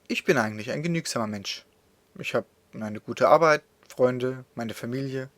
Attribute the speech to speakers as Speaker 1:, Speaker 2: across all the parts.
Speaker 1: Ich bin eigentlich ein genügsamer Mensch. Ich habe eine gute Arbeit, Freunde, meine Familie,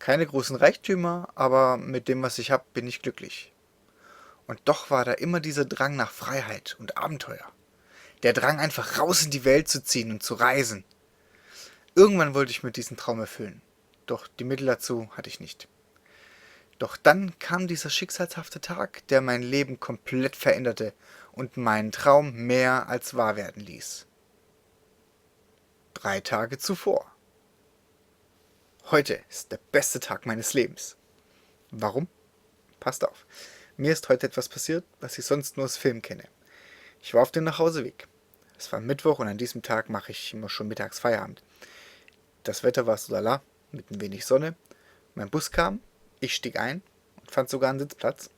Speaker 1: keine großen Reichtümer, aber mit dem, was ich habe, bin ich glücklich. Und doch war da immer dieser Drang nach Freiheit und Abenteuer. Der Drang, einfach raus in die Welt zu ziehen und zu reisen. Irgendwann wollte ich mir diesen Traum erfüllen. Doch die Mittel dazu hatte ich nicht. Doch dann kam dieser schicksalshafte Tag, der mein Leben komplett veränderte und meinen Traum mehr als wahr werden ließ. 3 Tage zuvor. Heute ist der beste Tag meines Lebens. Warum? Passt auf. Mir ist heute etwas passiert, was ich sonst nur aus Filmen kenne. Ich war auf dem Nachhauseweg. Es war Mittwoch und an diesem Tag mache ich immer schon mittags Feierabend. Das Wetter war so lala, mit ein wenig Sonne. Mein Bus kam, ich stieg ein und fand sogar einen Sitzplatz.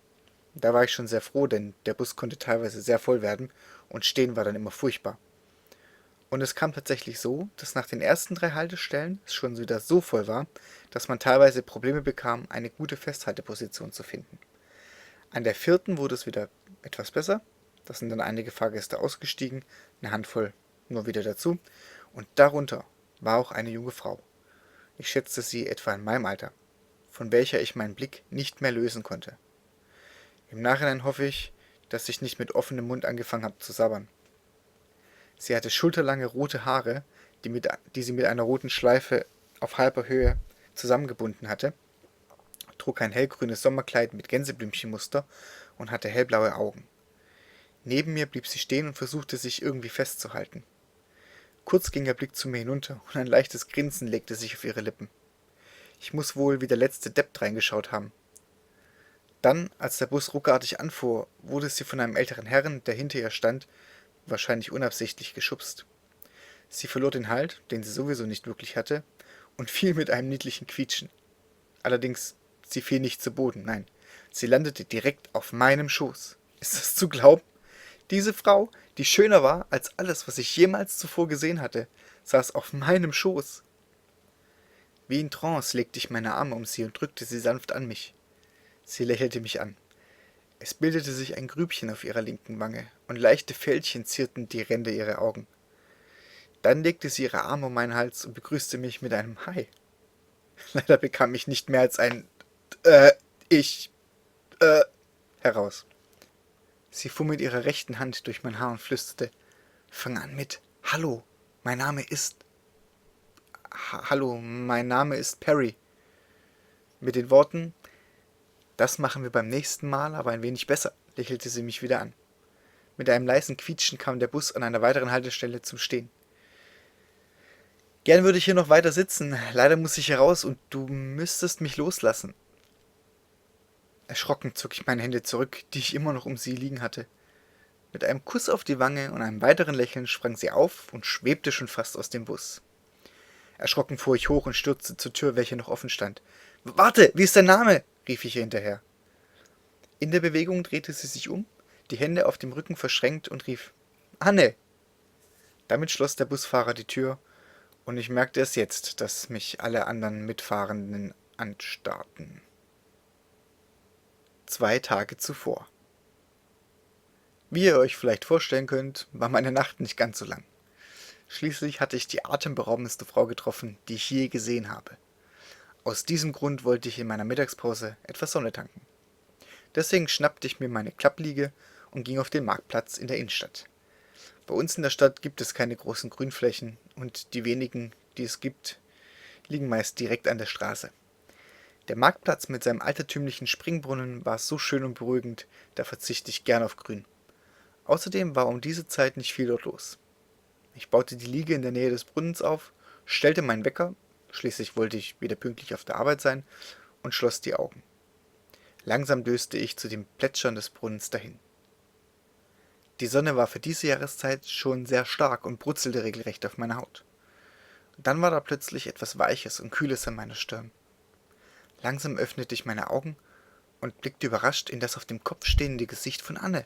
Speaker 1: Da war ich schon sehr froh, denn der Bus konnte teilweise sehr voll werden und stehen war dann immer furchtbar. Und es kam tatsächlich so, dass nach den ersten 3 Haltestellen es schon wieder so voll war, dass man teilweise Probleme bekam, eine gute Festhalteposition zu finden. An der vierten wurde es wieder etwas besser. Da sind dann einige Fahrgäste ausgestiegen, eine Handvoll nur wieder dazu. Und darunter war auch eine junge Frau. Ich schätzte sie etwa in meinem Alter, von welcher ich meinen Blick nicht mehr lösen konnte. Im Nachhinein hoffe ich, dass ich nicht mit offenem Mund angefangen habe zu sabbern. Sie hatte schulterlange rote Haare, die sie mit einer roten Schleife auf halber Höhe zusammengebunden hatte, trug ein hellgrünes Sommerkleid mit Gänseblümchenmuster und hatte hellblaue Augen. Neben mir blieb sie stehen und versuchte sich irgendwie festzuhalten. Kurz ging ihr Blick zu mir hinunter und ein leichtes Grinsen legte sich auf ihre Lippen. Ich muss wohl wie der letzte Depp reingeschaut haben. Dann, als der Bus ruckartig anfuhr, wurde sie von einem älteren Herrn, der hinter ihr stand, wahrscheinlich unabsichtlich geschubst. Sie verlor den Halt, den sie sowieso nicht wirklich hatte, und fiel mit einem niedlichen Quietschen. Allerdings, sie fiel nicht zu Boden, nein, sie landete direkt auf meinem Schoß. Ist das zu glauben? Diese Frau, die schöner war als alles, was ich jemals zuvor gesehen hatte, saß auf meinem Schoß. Wie in Trance legte ich meine Arme um sie und drückte sie sanft an mich. Sie lächelte mich an. Es bildete sich ein Grübchen auf ihrer linken Wange, und leichte Fältchen zierten die Ränder ihrer Augen. Dann legte sie ihre Arme um meinen Hals und begrüßte mich mit einem Hi. Leider bekam ich nicht mehr als ein äh, ich, äh, heraus. Sie fuhr mit ihrer rechten Hand durch mein Haar und flüsterte, fang an mit Hallo, mein Name ist Hallo, mein Name ist Perry. Mit den Worten, das machen wir beim nächsten Mal, aber ein wenig besser, lächelte sie mich wieder an. Mit einem leisen Quietschen kam der Bus an einer weiteren Haltestelle zum Stehen. Gern würde ich hier noch weiter sitzen, leider muss ich heraus und du müsstest mich loslassen. Erschrocken zog ich meine Hände zurück, die ich immer noch um sie liegen hatte. Mit einem Kuss auf die Wange und einem weiteren Lächeln sprang sie auf und schwebte schon fast aus dem Bus. Erschrocken fuhr ich hoch und stürzte zur Tür, welche noch offen stand. Warte, wie ist dein Name? Rief ich ihr hinterher. In der Bewegung drehte sie sich um, die Hände auf dem Rücken verschränkt und rief Anne. Damit schloss der Busfahrer die Tür, und ich merkte es jetzt, dass mich alle anderen Mitfahrenden anstarrten. 2 Tage zuvor. Wie ihr euch vielleicht vorstellen könnt, war meine Nacht nicht ganz so lang. Schließlich hatte ich die atemberaubendste Frau getroffen, die ich je gesehen habe. Aus diesem Grund wollte ich in meiner Mittagspause etwas Sonne tanken. Deswegen schnappte ich mir meine Klappliege und ging auf den Marktplatz in der Innenstadt. Bei uns in der Stadt gibt es keine großen Grünflächen und die wenigen, die es gibt, liegen meist direkt an der Straße. Der Marktplatz mit seinem altertümlichen Springbrunnen war so schön und beruhigend, da verzichte ich gern auf Grün. Außerdem war um diese Zeit nicht viel dort los. Ich baute die Liege in der Nähe des Brunnens auf, stellte meinen Wecker, schließlich wollte ich wieder pünktlich auf der Arbeit sein, und schloss die Augen. Langsam döste ich zu dem Plätschern des Brunnens dahin. Die Sonne war für diese Jahreszeit schon sehr stark und brutzelte regelrecht auf meine Haut. Dann war da plötzlich etwas Weiches und Kühles an meiner Stirn. Langsam öffnete ich meine Augen und blickte überrascht in das auf dem Kopf stehende Gesicht von Anne.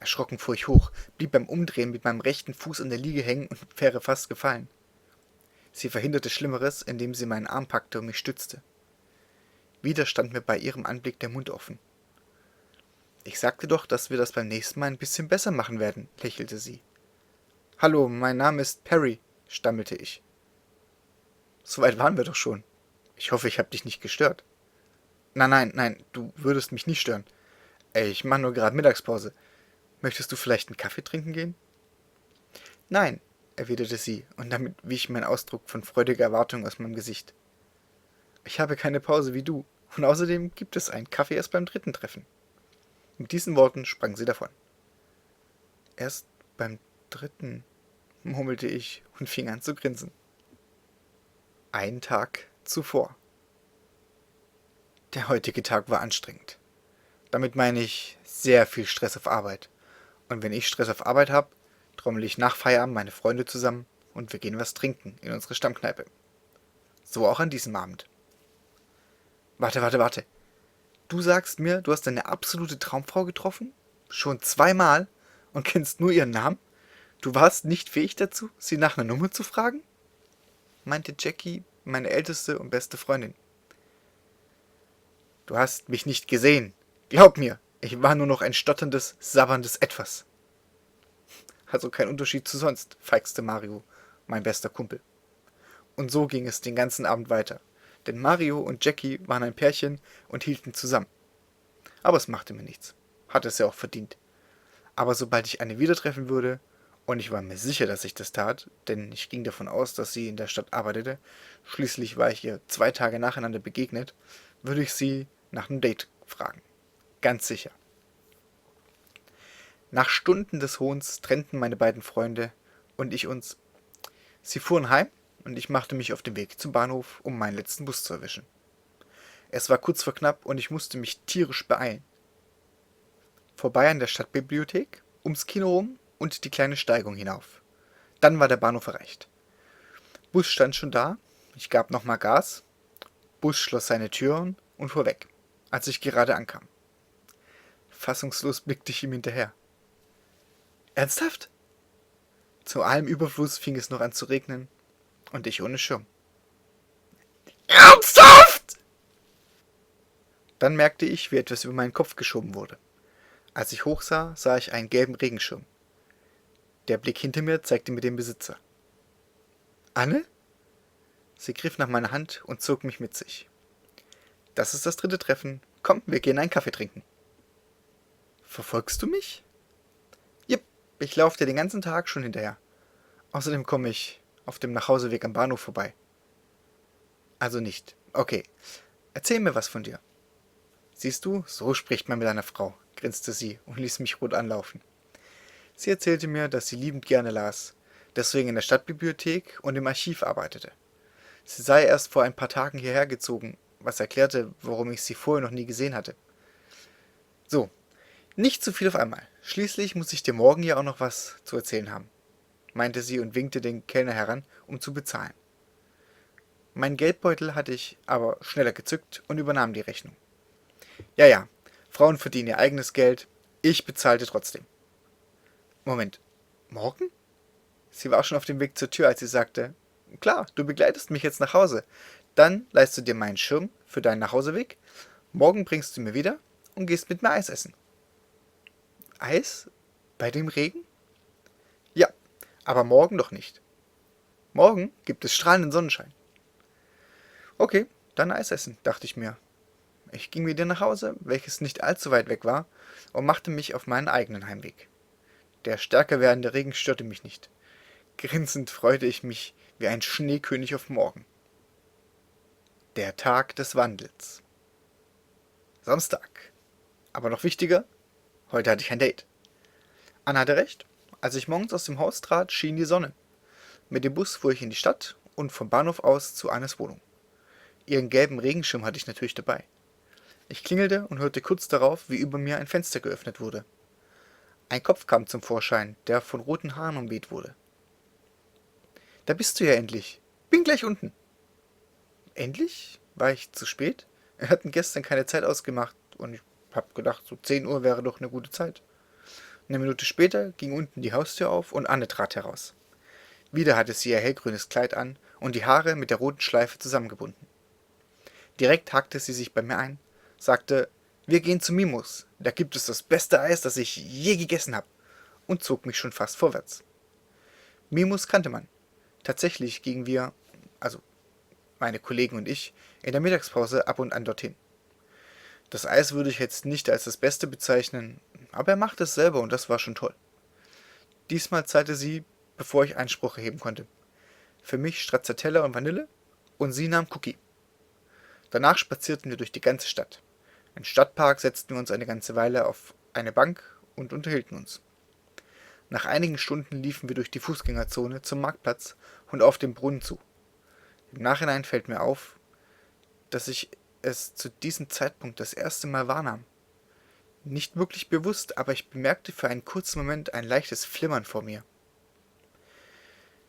Speaker 1: Erschrocken fuhr ich hoch, blieb beim Umdrehen mit meinem rechten Fuß an der Liege hängen und wäre fast gefallen. Sie verhinderte Schlimmeres, indem sie meinen Arm packte und mich stützte. Wieder stand mir bei ihrem Anblick der Mund offen. Ich sagte doch, dass wir das beim nächsten Mal ein bisschen besser machen werden, lächelte sie. Hallo, mein Name ist Perry, stammelte ich. So weit waren wir doch schon. Ich hoffe, ich habe dich nicht gestört. Nein, du würdest mich nicht stören. Ey, ich mache nur gerade Mittagspause. Möchtest du vielleicht einen Kaffee trinken gehen? Nein, erwiderte sie, und damit wich mein Ausdruck von freudiger Erwartung aus meinem Gesicht. Ich habe keine Pause wie du, und außerdem gibt es einen Kaffee erst beim dritten Treffen. Mit diesen Worten sprang sie davon. Erst beim dritten, murmelte ich und fing an zu grinsen. Einen Tag zuvor. Der heutige Tag war anstrengend. Damit meine ich sehr viel Stress auf Arbeit. Und wenn ich Stress auf Arbeit habe, trommel ich nach Feierabend meine Freunde zusammen und wir gehen was trinken in unsere Stammkneipe. So auch an diesem Abend. Warte. Du sagst mir, du hast deine absolute Traumfrau getroffen? Schon zweimal? Und kennst nur ihren Namen? Du warst nicht fähig dazu, sie nach einer Nummer zu fragen? Meinte Jackie, meine älteste und beste Freundin. Du hast mich nicht gesehen. Glaub mir, ich war nur noch ein stotterndes, sabberndes Etwas. Also kein Unterschied zu sonst, feixte Mario, mein bester Kumpel. Und so ging es den ganzen Abend weiter. Denn Mario und Jackie waren ein Pärchen und hielten zusammen. Aber es machte mir nichts. Hatte es ja auch verdient. Aber sobald ich eine wieder treffen würde, und ich war mir sicher, dass ich das tat, denn ich ging davon aus, dass sie in der Stadt arbeitete, schließlich war ich ihr 2 Tage nacheinander begegnet, würde ich sie nach einem Date fragen. Ganz sicher. Nach Stunden des Hohns trennten meine beiden Freunde und ich uns. Sie fuhren heim und ich machte mich auf den Weg zum Bahnhof, um meinen letzten Bus zu erwischen. Es war kurz vor knapp und ich musste mich tierisch beeilen. Vorbei an der Stadtbibliothek, ums Kino rum und die kleine Steigung hinauf. Dann war der Bahnhof erreicht. Bus stand schon da, ich gab nochmal Gas, Bus schloss seine Türen und fuhr weg, als ich gerade ankam. Fassungslos blickte ich ihm hinterher. Ernsthaft? Zu allem Überfluss fing es noch an zu regnen und ich ohne Schirm. Ernsthaft? Dann merkte ich, wie etwas über meinen Kopf geschoben wurde. Als ich hochsah, sah ich einen gelben Regenschirm. Der Blick hinter mir zeigte mir den Besitzer. Anne? Sie griff nach meiner Hand und zog mich mit sich. Das ist das dritte Treffen. Komm, wir gehen einen Kaffee trinken. Verfolgst du mich? Jipp, ich laufe dir den ganzen Tag schon hinterher. Außerdem komme ich auf dem Nachhauseweg am Bahnhof vorbei. Also nicht. Okay, erzähl mir was von dir. Siehst du, so spricht man mit einer Frau, grinste sie und ließ mich rot anlaufen. Sie erzählte mir, dass sie liebend gerne las, deswegen in der Stadtbibliothek und im Archiv arbeitete. Sie sei erst vor ein paar Tagen hierher gezogen, was erklärte, warum ich sie vorher noch nie gesehen hatte. So, nicht zu viel auf einmal. Schließlich muss ich dir morgen ja auch noch was zu erzählen haben, meinte sie und winkte den Kellner heran, um zu bezahlen. Meinen Geldbeutel hatte ich aber schneller gezückt und übernahm die Rechnung. Ja, Frauen verdienen ihr eigenes Geld, ich bezahlte trotzdem. Moment, morgen? Sie war schon auf dem Weg zur Tür, als sie sagte, klar, du begleitest mich jetzt nach Hause. Dann leihst du dir meinen Schirm für deinen Nachhauseweg, morgen bringst du mir wieder und gehst mit mir Eis essen. Eis? Bei dem Regen? Ja, aber morgen doch nicht. Morgen gibt es strahlenden Sonnenschein. Okay, dann Eis essen, dachte ich mir. Ich ging wieder nach Hause, welches nicht allzu weit weg war, und machte mich auf meinen eigenen Heimweg. Der stärker werdende Regen störte mich nicht. Grinsend freute ich mich wie ein Schneekönig auf morgen. Der Tag des Wandels. Samstag. Aber noch wichtiger, heute hatte ich ein Date. Anna hatte recht. Als ich morgens aus dem Haus trat, schien die Sonne. Mit dem Bus fuhr ich in die Stadt und vom Bahnhof aus zu Annes Wohnung. Ihren gelben Regenschirm hatte ich natürlich dabei. Ich klingelte und hörte kurz darauf, wie über mir ein Fenster geöffnet wurde. Ein Kopf kam zum Vorschein, der von roten Haaren umweht wurde. Da bist du ja endlich. Bin gleich unten. Endlich? War ich zu spät? Wir hatten gestern keine Zeit ausgemacht und ich hab gedacht, so 10 Uhr wäre doch eine gute Zeit. Eine Minute später ging unten die Haustür auf und Anne trat heraus. Wieder hatte sie ihr hellgrünes Kleid an und die Haare mit der roten Schleife zusammengebunden. Direkt hakte sie sich bei mir ein, sagte, wir gehen zu Mimos, da gibt es das beste Eis, das ich je gegessen habe, und zog mich schon fast vorwärts. Mimus kannte man. Tatsächlich gingen wir, also meine Kollegen und ich, in der Mittagspause ab und an dorthin. Das Eis würde ich jetzt nicht als das Beste bezeichnen, aber er machte es selber und das war schon toll. Diesmal zahlte sie, bevor ich Einspruch erheben konnte. Für mich Stracciatella und Vanille und sie nahm Cookie. Danach spazierten wir durch die ganze Stadt. Im Stadtpark setzten wir uns eine ganze Weile auf eine Bank und unterhielten uns. Nach einigen Stunden liefen wir durch die Fußgängerzone zum Marktplatz und auf den Brunnen zu. Im Nachhinein fällt mir auf, dass ich es zu diesem Zeitpunkt das erste Mal wahrnahm. Nicht wirklich bewusst, aber ich bemerkte für einen kurzen Moment ein leichtes Flimmern vor mir.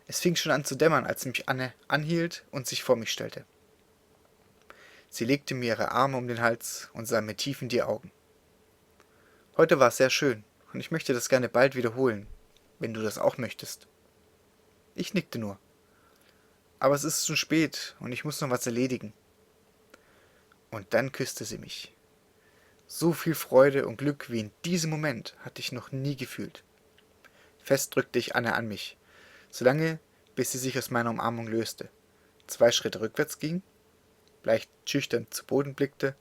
Speaker 1: Es fing schon an zu dämmern, als mich Anne anhielt und sich vor mich stellte. Sie legte mir ihre Arme um den Hals und sah mir tief in die Augen. Heute war es sehr schön und ich möchte das gerne bald wiederholen, wenn du das auch möchtest. Ich nickte nur. Aber es ist schon spät und ich muss noch was erledigen. Und dann küsste sie mich. So viel Freude und Glück wie in diesem Moment hatte ich noch nie gefühlt. Fest drückte ich Anne an mich, solange bis sie sich aus meiner Umarmung löste, 2 Schritte rückwärts ging, leicht schüchtern zu Boden blickte,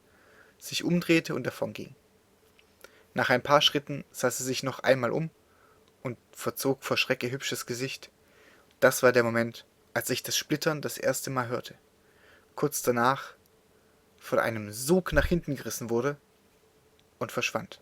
Speaker 1: sich umdrehte und davonging. Nach ein paar Schritten sah sie sich noch einmal um und verzog vor Schreck ihr hübsches Gesicht. Das war der Moment, als ich das Splittern das erste Mal hörte. Kurz danach von einem Sog nach hinten gerissen wurde und verschwand.